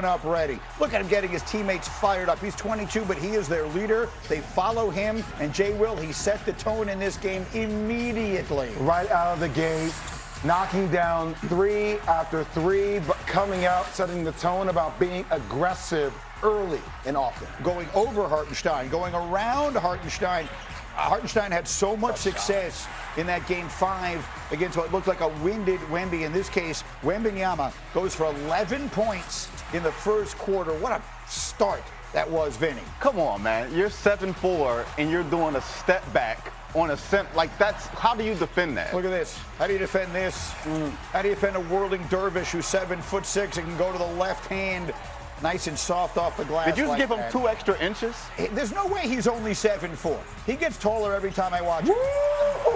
showing up ready. Look at him getting his teammates fired up. He's 22, but he is their leader. They follow him, and JWill, he set the tone in this game immediately. Right out of the gate, knocking down 3 after 3, but coming out, setting the tone about being aggressive early and often. Going over Hartenstein, going around Hartenstein. Hartenstein had so much success in that game 5 against what looked like a winded Wemby. In this case, Wembanyama goes for 11 points in the first quarter. What a start that was, Vinny. Come on, man. You're 7'4", and you're doing a step back on a like that's, how do you defend that? Look at this. How do you defend this? How do you defend a whirling dervish who's 7'6" and can go to the left hand? Nice and soft off the glass. Did you just like give him that. 2 extra inches? There's no way he's only 7'4". He gets taller every time I watch him.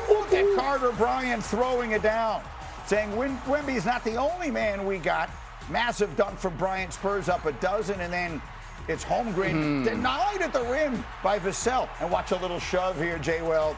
Look at Carter Bryant throwing it down, saying Wemby's not the only man we got. Massive dunk from Bryant, Spurs up a dozen, and then it's Holmgren denied at the rim by Vassell. And watch a little shove here, JWill.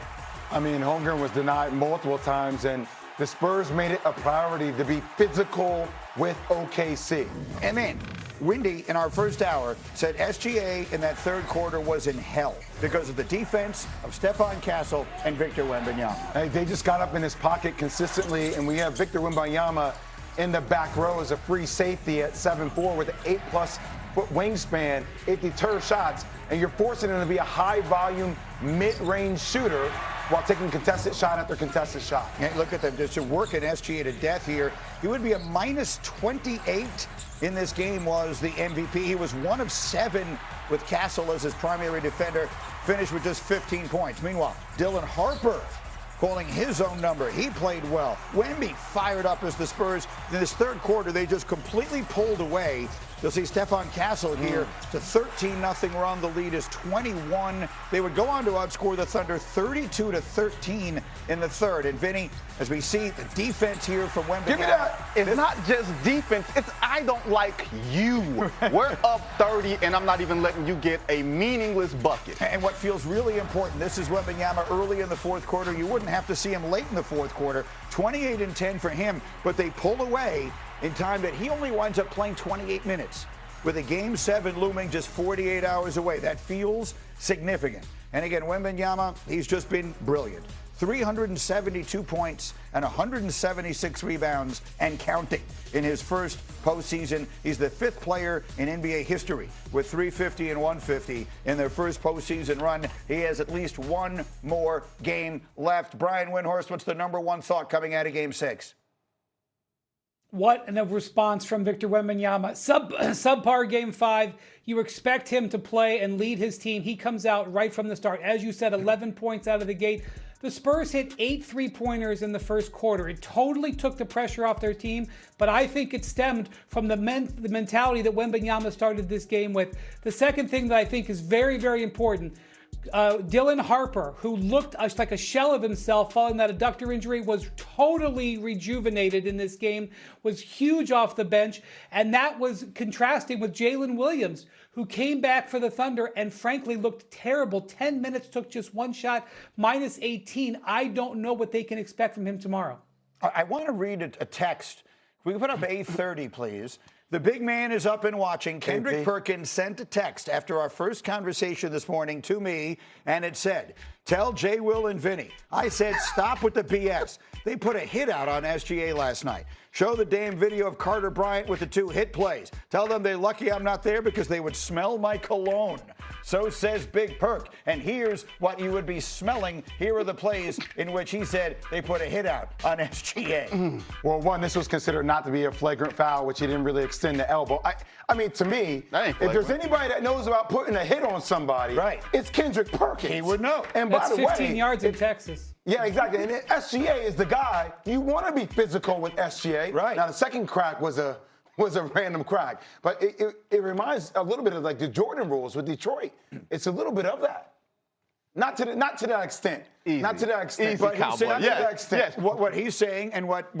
I mean, Holmgren was denied multiple times, and the Spurs made it a priority to be physical with OKC. And then Windy, in our first hour, said SGA in that third quarter was in hell because of the defense of Stephon Castle and Victor Wembanyama. Hey, they just got up in his pocket consistently, and we have Victor Wembanyama in the back row as a free safety at 7'4" with an 8+ foot wingspan. It deters shots, and you're forcing him to be a high-volume, mid-range shooter while taking contested shot after contested shot. Hey, look at them just working SGA to death here. He would be a -28 in this game, was the MVP. He was 1 of 7 with Castle as his primary defender, finished with just 15 points. Meanwhile, Dylan Harper calling his own number. He played well. Wemby fired up as the Spurs. In this third quarter, they just completely pulled away. You'll see Stephon Castle here to 13-0 run. The lead is 21. They would go on to outscore the Thunder 32-13 in the third. And Vinny, as we see the defense here from Wemby. Give me that. It's not just defense. It's I don't like you. We're up 30, and I'm not even letting you get a meaningless bucket. And what feels really important, this is Wembanyama early in the fourth quarter. You wouldn't have to see him late in the fourth quarter. 28 and 10 for him, but they pull away in time that he only winds up playing 28 minutes with a Game 7 looming just 48 hours away. That feels significant. And again, Wembanyama, he's just been brilliant. 372 points and 176 rebounds and counting in his first postseason. He's the 5th player in NBA history with 350 and 150 in their first postseason run. He has at least one more game left. Brian Windhorst, what's the #1 thought coming out of Game 6? What a response from Victor Wembanyama. Subpar Game 5. You expect him to play and lead his team. He comes out right from the start. As you said, 11 points out of the gate. The Spurs hit 8 3-pointers in the first quarter. It totally took the pressure off their team, but I think it stemmed from the mentality that Wembanyama started this game with. The second thing that I think is very, very important, Dylan Harper, who looked like a shell of himself following that adductor injury, was totally rejuvenated in this game, was huge off the bench, and that was contrasting with Jalen Williams, who came back for the Thunder and frankly looked terrible. 10 minutes, took just 1 shot, -18. I don't know what they can expect from him tomorrow. I want to read a text. Can we put up A30, please? The big man is up and watching. Kendrick Perkins sent a text after our first conversation this morning to me, and it said, "Tell JWill and Vinny, I said stop with the BS. They put a hit out on SGA last night. Show the damn video of Carter Bryant with the 2 hit plays. Tell them they're lucky I'm not there because they would smell my cologne." So says Big Perk. And here's what you would be smelling. Here are the plays in which he said they put a hit out on SGA. Well, one, this was considered not to be a flagrant foul, which he didn't really extend the elbow. I mean, to me, if there's anybody that knows about putting a hit on somebody, it's Kendrick Perkins. He would know. And That's by the way, 15 yards in Texas. Yeah, exactly. And SGA is the guy. You want to be physical with SGA. Right. Now, the second crack was a random crack. But it reminds a little bit of like the Jordan rules with Detroit. It's a little bit of that. Not to that extent. Easy. Not to that extent. Easy, but cowboy. not to that extent. Yes. What he's saying and what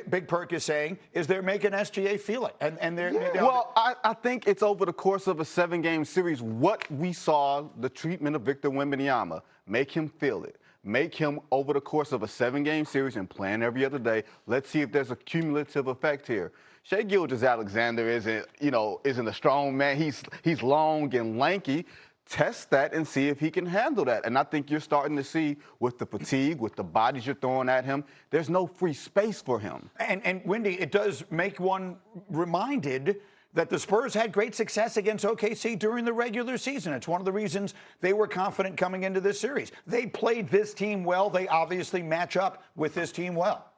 Big Perk is saying is they're making SGA feel it. And they're Well, I think it's over the course of a 7-game series what we saw, the treatment of Victor Wembanyama, make him feel it. Make him, over the course of a 7-game series and playing every other day, let's see if there's a cumulative effect here. Shai Gilgeous-Alexander isn't a strong man. He's long and lanky. Test that and see if he can handle that. And I think you're starting to see with the fatigue, with the bodies you're throwing at him, there's no free space for him. And Wendy, it does make one reminded that the Spurs had great success against OKC during the regular season. It's one of the reasons they were confident coming into this series. They played this team well. They obviously match up with this team well.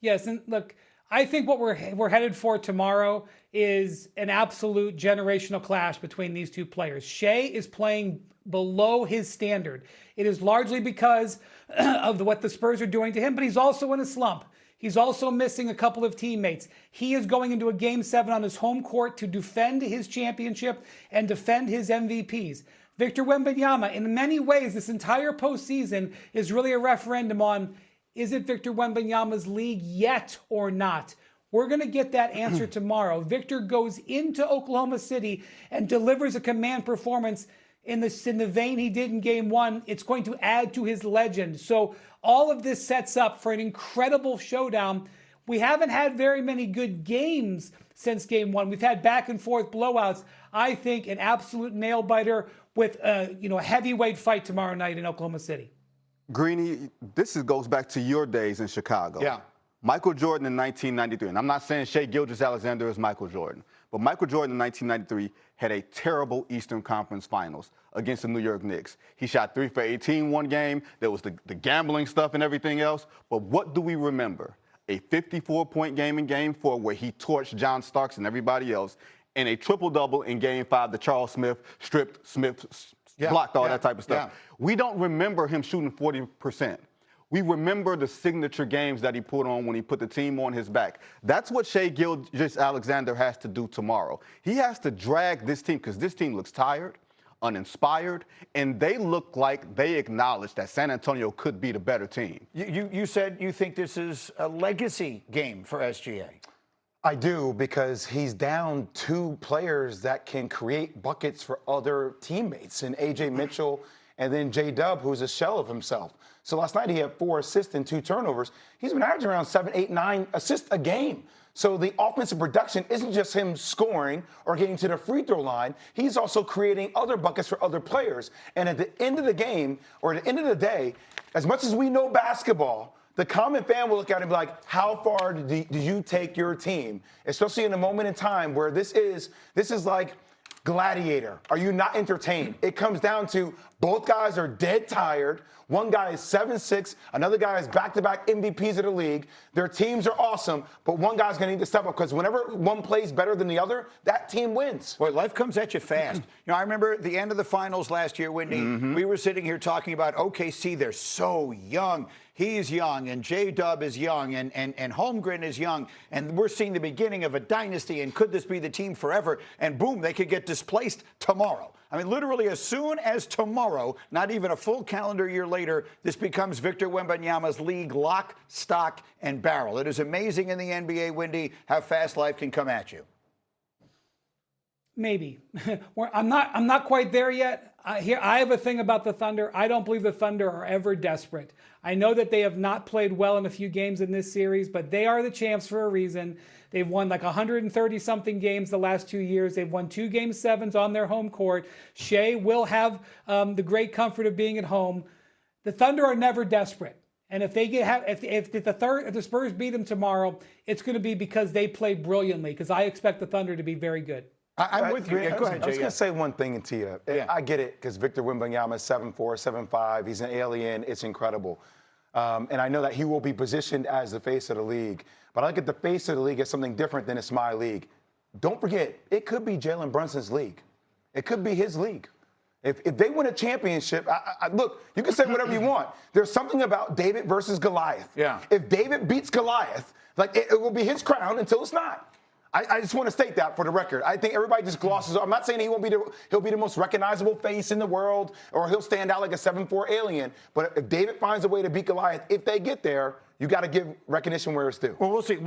Yes, and look, I think what we're headed for tomorrow is an absolute generational clash between these two players. Shai is playing below his standard. It is largely because of what the Spurs are doing to him, but he's also in a slump. He's also missing a couple of teammates. He is going into a Game 7 on his home court to defend his championship and defend his MVPs. Victor Wembanyama, in many ways, this entire postseason is really a referendum on, is it Victor Wembanyama's league yet or not? We're going to get that answer tomorrow. Victor goes into Oklahoma City and delivers a command performance in the vein he did in Game 1. It's going to add to his legend. So all of this sets up for an incredible showdown. We haven't had very many good games since Game 1. We've had back and forth blowouts. I think an absolute nail biter with a heavyweight fight tomorrow night in Oklahoma City. Greeny, goes back to your days in Chicago. Yeah. Michael Jordan in 1993, and I'm not saying Shai Gilgeous-Alexander is Michael Jordan, but Michael Jordan in 1993 had a terrible Eastern Conference Finals against the New York Knicks. He shot 3 for 18 one game. There was the gambling stuff and everything else. But what do we remember? A 54-point game in Game 4 where he torched John Starks and everybody else, and a triple-double in Game 5 that Charles Smith blocked all that type of stuff. Yeah. We don't remember him shooting 40%. We remember the signature games that he put on when he put the team on his back. That's what Shai Gilgeous-Alexander has to do tomorrow. He has to drag this team because this team looks tired, uninspired, and they look like they acknowledge that San Antonio could be the better team. You said you think this is a legacy game for SGA. I do, because he's down 2 players that can create buckets for other teammates, and A.J. Mitchell and then J-Dub, who's a shell of himself. So last night he had 4 assists and 2 turnovers. He's been averaging around 7, 8, 9 assists a game. So the offensive production isn't just him scoring or getting to the free throw line. He's also creating other buckets for other players. And at the end of the game, or at the end of the day, as much as we know basketball, the common fan will look at it and be like, how far do you take your team? Especially in a moment in time where this is like Gladiator. Are you not entertained? It comes down to both guys are dead tired. One guy is 7'6", another guy is back-to-back MVPs of the league. Their teams are awesome, but one guy's going to need to step up because whenever one plays better than the other, that team wins. Boy, life comes at you fast. I remember the end of the finals last year, Wendy. We were sitting here talking about OKC. They're so young. He's young, and J-Dub is young, and Holmgren is young, and we're seeing the beginning of a dynasty, and could this be the team forever? And boom, they could get displaced tomorrow. I mean, literally as soon as tomorrow, not even a full calendar year later, this becomes Victor Wembanyama's league lock, stock, and barrel. It is amazing in the NBA, Wendy, how fast life can come at you. Maybe. I'm not quite there yet. I have a thing about the Thunder. I don't believe the Thunder are ever desperate. I know that they have not played well in a few games in this series, but they are the champs for a reason. They've won like 130-something games the last 2 years. They've won 2 Game 7s on their home court. Shai will have the great comfort of being at home. The Thunder are never desperate. And if the Spurs beat them tomorrow, it's going to be because they played brilliantly, because I expect the Thunder to be very good. I'm with you. Yeah, go ahead, I was Jay. going to say one thing to you. Yeah. I get it, because Victor Wembanyama is 7'4", 7'5". He's an alien. It's incredible. And I know that he will be positioned as the face of the league. But I look at the face of the league as something different than it's my league. Don't forget, it could be Jalen Brunson's league. It could be his league. If they win a championship, look, you can say whatever you want. There's something about David versus Goliath. Yeah. If David beats Goliath, like it will be his crown until it's not. I just want to state that for the record. I think everybody just glosses over. I'm not saying he'll be the most recognizable face in the world, or he'll stand out like a 7'4" alien. But if David finds a way to beat Goliath, if they get there, you got to give recognition where it's due. Well, we'll see.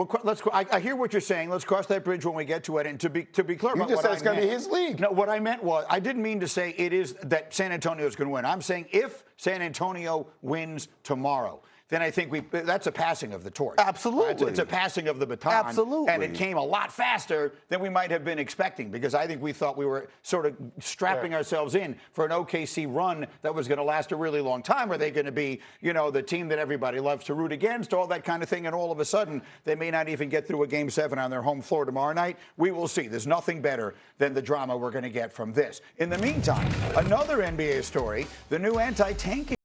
I hear what you're saying. Let's cross that bridge when we get to it. And to be clear, you just said it's going to be his league. No, what I meant was I didn't mean to say it is that San Antonio is going to win. I'm saying if San Antonio wins tomorrow, then I think that's a passing of the torch. Absolutely. It's a passing of the baton. Absolutely. And it came a lot faster than we might have been expecting, because I think we thought we were sort of strapping ourselves in for an OKC run that was going to last a really long time. Are they going to be, the team that everybody loves to root against, all that kind of thing, and all of a sudden they may not even get through a Game 7 on their home floor tomorrow night? We will see. There's nothing better than the drama we're going to get from this. In the meantime, another NBA story, the new anti-tanking